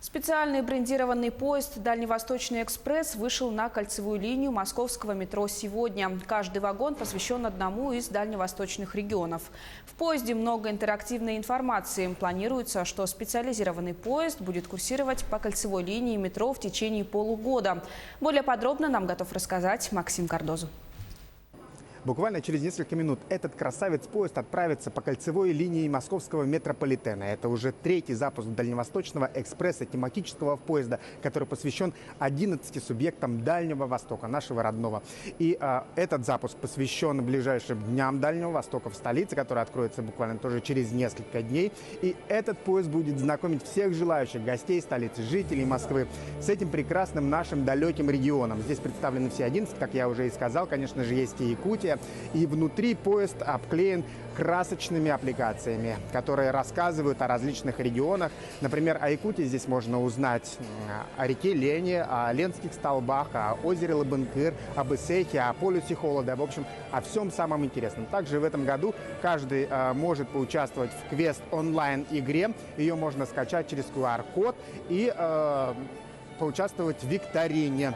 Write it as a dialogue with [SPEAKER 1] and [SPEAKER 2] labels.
[SPEAKER 1] Специальный брендированный поезд «Дальневосточный экспресс» вышел на кольцевую линию московского метро сегодня. Каждый вагон посвящен одному из дальневосточных регионов. В поезде много интерактивной информации. Планируется, что специализированный поезд будет курсировать по кольцевой линии метро в течение полугода. Более подробно нам готов рассказать Максим Кардозу.
[SPEAKER 2] Буквально через несколько минут этот красавец-поезд отправится по кольцевой линии московского метрополитена. Это уже третий запуск Дальневосточного экспресса, тематического поезда, который посвящен 11 субъектам Дальнего Востока, нашего родного. И этот запуск посвящен ближайшим дням Дальнего Востока в столице, который откроется буквально тоже через несколько дней. И этот поезд будет знакомить всех желающих гостей столицы, жителей Москвы с этим прекрасным нашим далеким регионом. Здесь представлены все 11, как я уже и сказал, конечно же, есть и Якутия. И внутри поезд обклеен красочными аппликациями, которые рассказывают о различных регионах. Например, о Якутии здесь можно узнать о реке Лени, о Ленских столбах, о озере Лабынкыр, об Исехе, о полюсе холода, в общем, о всем самом интересном. Также в этом году каждый может поучаствовать в квест онлайн-игре. Ее можно скачать через QR-код и поучаствовать в викторине.